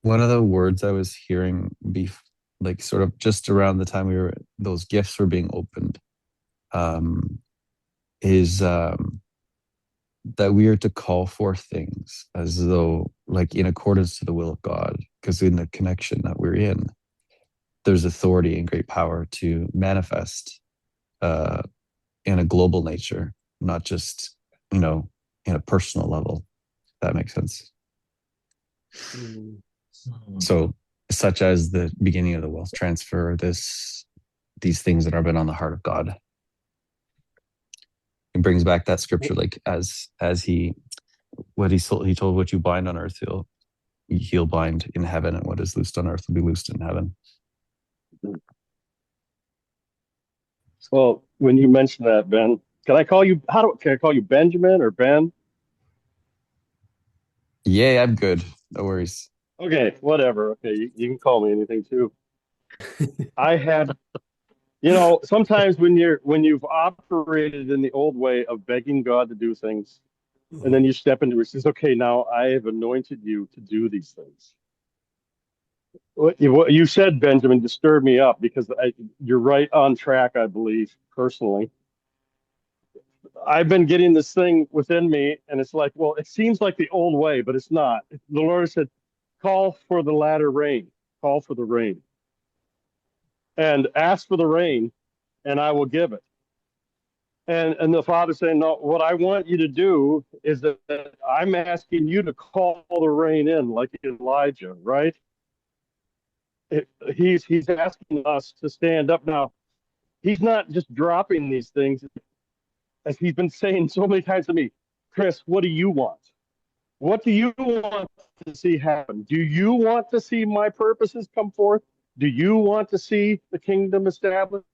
One of the words I was hearing like sort of just around the time those gifts were being opened, um, is that we are to call forth things as though like in accordance to the will of God, because in the connection that we're in, there's authority and great power to manifest uh, in a global nature, not just, you know, in a personal level. If that makes sense. Mm. So, such as the beginning of the wealth transfer, these things that are been on the heart of God. It brings back that scripture, like as he told, what you bind on earth, he'll bind in heaven, and what is loosed on earth will be loosed in heaven. Well, when you mentioned that, Ben, can I call you Benjamin or Ben? Yeah, I'm good. No worries. Okay, whatever. Okay, you can call me anything too. I had, sometimes when you've operated in the old way of begging God to do things, and then you step into it, it says, okay, now I have anointed you to do these things. What you said, Benjamin, disturbed me up because you're right on track, I believe, personally. I've been getting this thing within me, and it's like, well, it seems like the old way, but it's not. The Lord said, call for the latter rain, call for the rain, and ask for the rain, and I will give it. And the Father saying, no, what I want you to do is that I'm asking you to call the rain in like Elijah, right? He's asking us to stand up now. He's not just dropping these things, as he's been saying so many times to me. Chris, what do you want? What do you want to see happen? Do you want to see my purposes come forth? Do you want to see the kingdom established?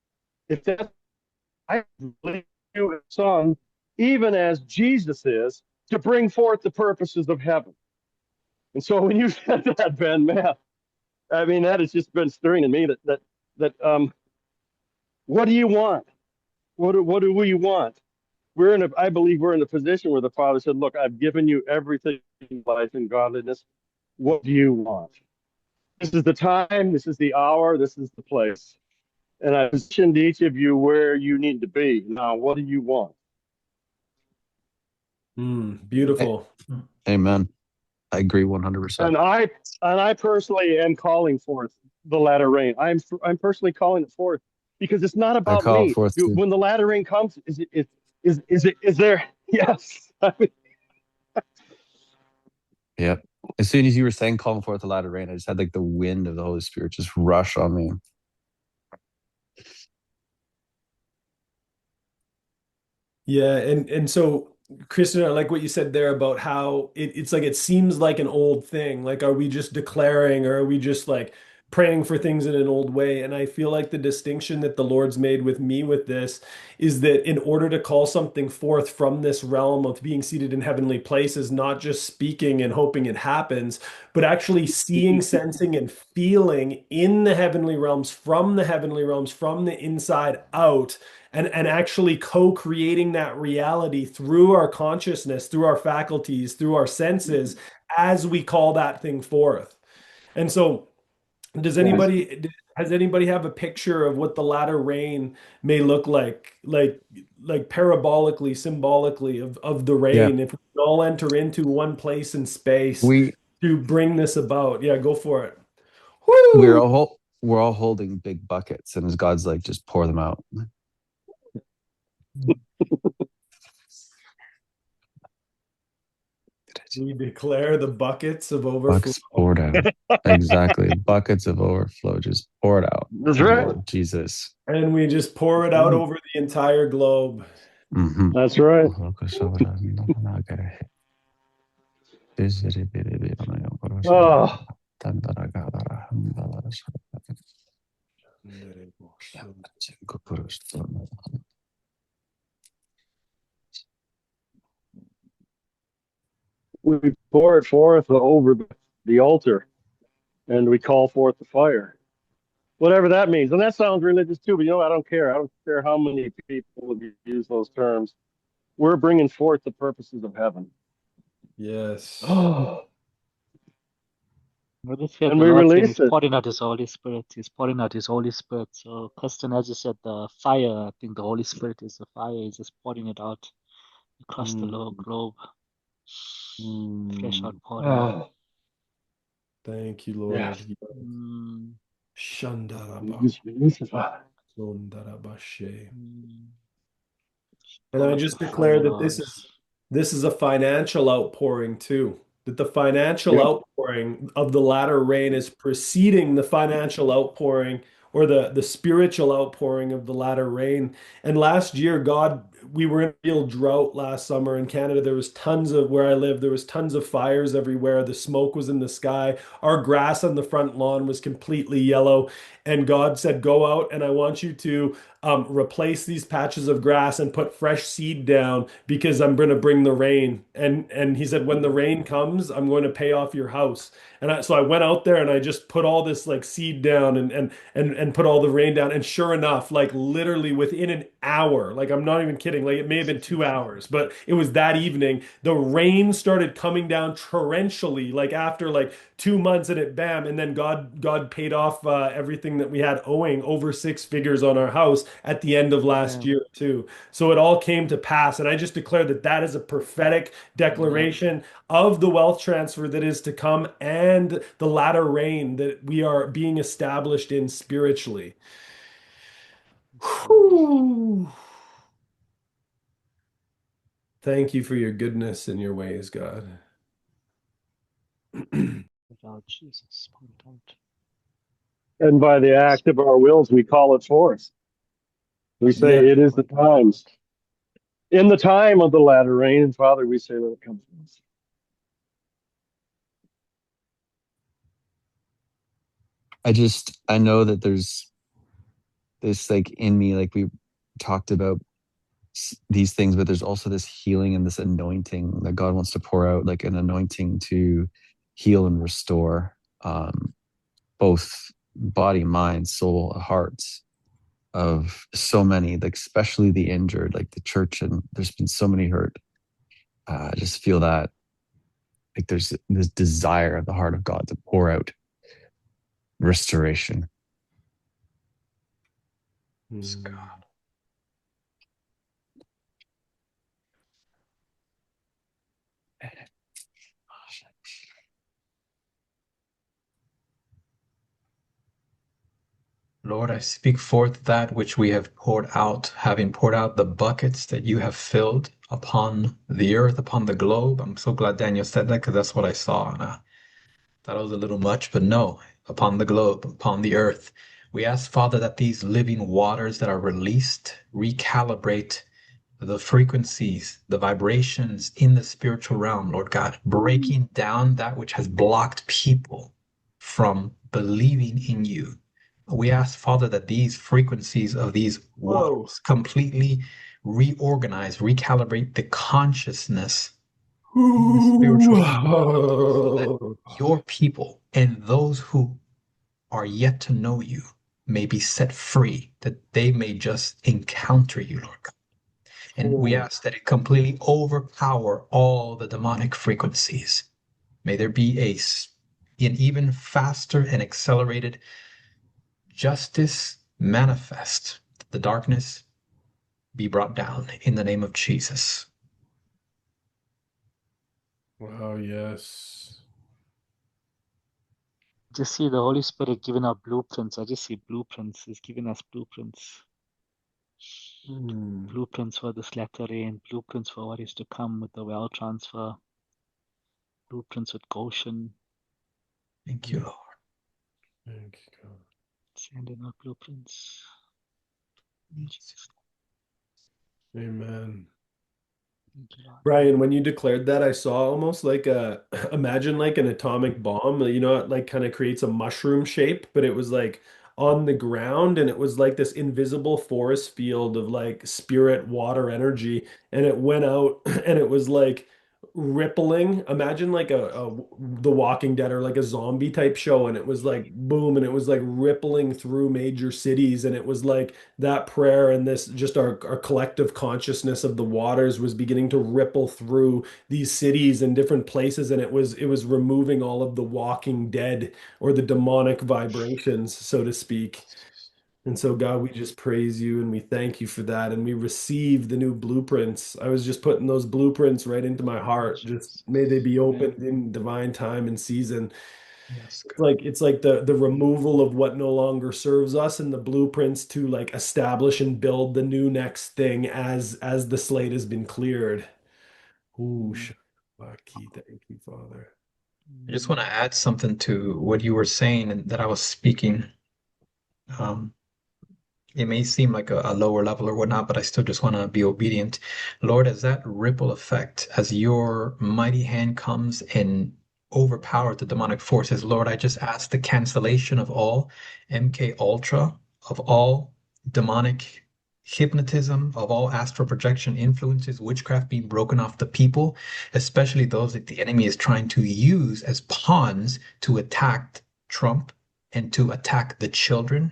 If that's, I believe you, Son, even as Jesus is, to bring forth the purposes of heaven. And so when you said that, Ben, man, I mean, that has just been stirring in me that what do you want? What do we want? I believe we're in a position where the Father said, look, I've given you everything in life and godliness. What do you want? This is the time, this is the hour, this is the place. And I positioned each of you where you need to be. Now, what do you want? Beautiful. Amen. I agree 100%. And I personally am calling forth the latter rain. I'm personally calling it forth because it's not I about call it me. forth to, When the latter rain comes, is there? Yes. I mean, yeah. As soon as you were saying calling forth the latter rain, I just had like the wind of the Holy Spirit just rush on me. Yeah, and so Kristen, I like what you said there about how it's like it seems like an old thing. Like, are we just declaring or are we just like praying for things in an old way? And I feel like the distinction that the Lord's made with me with this is that in order to call something forth from this realm of being seated in heavenly places, not just speaking and hoping it happens, but actually seeing, sensing, and feeling in the heavenly realms, from the heavenly realms, from the inside out and actually co-creating that reality through our consciousness, through our faculties, through our senses as we call that thing forth. And so does yes. anybody has anybody have a picture of what the latter rain may look like parabolically, symbolically of the Yeah. rain if we all enter into one place and space We to bring this about? Yeah, go for it. we're Woo! all we're all holding big buckets, and as God's like, just pour them out. We declare the buckets of overflow. Buckets poured out. Exactly. Buckets of overflow. Just pour it out That's in the right. name of Jesus. And we just pour it out over the entire globe. Mm-hmm. That's right. Oh, we pour it forth over the altar and we call forth the fire. Whatever that means. And that sounds religious too, but I don't care. I don't care how many people use those terms. We're bringing forth the purposes of heaven. Yes. Oh, Well, this here, and the we Lord's saying He's release it. pouring out His Holy Spirit. He's pouring out His Holy Spirit. So, Kristen, as you said, the fire, I think the Holy Spirit is the fire. He's just pouring it out across the Mm. globe. Fresh Mm. outpouring. Ah, Thank you, yes. Lord. Mm, We Shandaraba, just release it, Father. sondarabashe. mm. And Pour I out your just fire, declare that Lord. this is a financial outpouring too. That the financial Yep. outpouring of the latter rain is preceding the financial outpouring or the spiritual outpouring of the latter rain. And last year, God, we were in a real drought last summer in Canada. There was tons of where I live, there was tons of fires everywhere. The smoke was in the sky. Our grass on the front lawn was completely yellow. And God said, "Go out and I want you to replace these patches of grass and put fresh seed down because I'm going to bring the rain." And he said, "When the rain comes, I'm going to pay off your house." So I went out there and I just put all this like seed down and put all the rain down. And sure enough, like literally within an hour, like I'm not even kidding, like it may have been 2 hours, but it was that evening, the rain started coming down torrentially, like after like 2 months, and it bam, and then God paid off everything that we had owing over six figures on our house at the end of last Amen. year too. So it all came to pass, and I just declare that that is a prophetic Amen. declaration of the wealth transfer that is to come and the latter rain that we are being established in spiritually. Yes, Lord. Whew. Thank you for your goodness and your ways, God. Without Jesus, pour it out. And by the act of our wills, we call it forth. We Yeah. say, it is the times. In the time of the latter rain, and Father, we say, let it come forth. I know that there's this like in me, like we talked about these things, but there's also this healing and this anointing that God wants to pour out, like an anointing to heal and restore both body, mind, soul, hearts of so many, like especially the injured, like the church, and there's been so many hurt. I just feel that like there's this desire of the heart of God to pour out restoration. Mm. Lord, I speak forth that which we have poured out, having poured out the buckets that you have filled upon the earth, upon the globe. I'm so glad Daniel said that because that's what I saw. And I thought it was a little much, but no, upon the globe, upon the earth. We ask, Father, that these living waters that are released recalibrate the frequencies, the vibrations in the spiritual realm, Lord God, breaking down that which has blocked people from believing in you. We ask, Father, that these frequencies of these Whoa. waters completely reorganize, recalibrate the consciousness in the spiritual realm so that Ooh. your people and those who are yet to know you may be set free, that they may just encounter you, Lord God. And we Oh. ask that it completely overpower all the demonic frequencies. May there be an even faster and accelerated justice manifest. The darkness be brought down in the name of Jesus. Wow, yes. Just see the Holy Spirit giving out blueprints. I just see blueprints. He's giving us blueprints. Mm. Blueprints for this latter rain, blueprints for what is to come with the well transfer, blueprints with Goshen, Thank you, Lord. Thank you, God. sending out blueprints. In Jesus' Amen. name. Thank you, Lord. Brian, when you declared that, I saw almost like a imagine like an atomic bomb. You know, it like kind of creates a mushroom shape, but it was like on the ground and it was like this invisible force field of like spirit water energy. And it went out and it was like rippling. Imagine like a The Walking Dead or like a zombie type show, and it was like boom, and it was like rippling through major cities, and it was like that prayer and this just our collective consciousness of the waters was beginning to ripple through these cities and different places, and it was removing all of the Walking Dead or the demonic vibrations, so to speak. And so, God, we just praise you and we thank you for that. And we receive the new blueprints. I was just putting those blueprints right into my heart. Just may they be Amen. opened in divine time and season. Yes, It's God. like the removal of what no longer serves us and the blueprints to like establish and build the new next thing as the slate has been cleared. Ooh, Mm, Shabaki, thank you, Father. I just want to add something to what you were saying and that I was speaking. Um, it may seem like a lower level or whatnot, but I still just want to be obedient. Lord, as that ripple effect, as your mighty hand comes and overpower the demonic forces, Lord, I just ask the cancellation of all MK Ultra, of all demonic hypnotism, of all astral projection influences, witchcraft being broken off the people, especially those that the enemy is trying to use as pawns to attack Trump and to attack the children.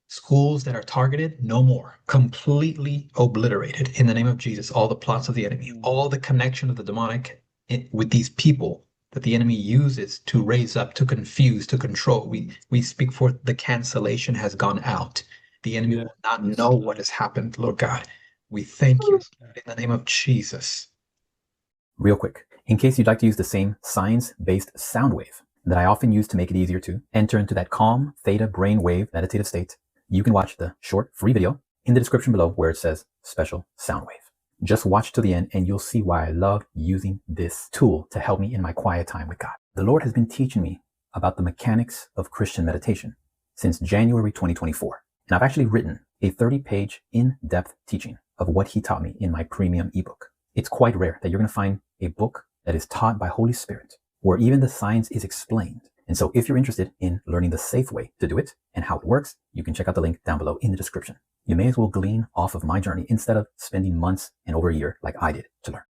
Schools that are targeted, no more. Completely obliterated in the name of Jesus. All the plots of the enemy, mm, all the connection of the demonic with these people that the enemy uses to raise up, to confuse, to control. We speak forth the cancellation has gone out. The enemy Yeah. will not Yes, know what Lord. has happened, Lord God. We thank you Yes, Lord. in the name of Jesus. Real quick, in case you'd like to use the same science-based sound wave that I often use to make it easier to enter into that calm theta brainwave meditative state, you can watch the short free video in the description below where it says special sound wave. Just watch to the end and you'll see why I love using this tool to help me in my quiet time with God. The Lord has been teaching me about the mechanics of Christian meditation since January 2024. And I've actually written a 30-page in-depth teaching of what he taught me in my premium ebook. It's quite rare that you're going to find a book that is taught by Holy Spirit where even the science is explained. And so if you're interested in learning the safe way to do it and how it works, you can check out the link down below in the description. You may as well glean off of my journey instead of spending months and over a year like I did to learn.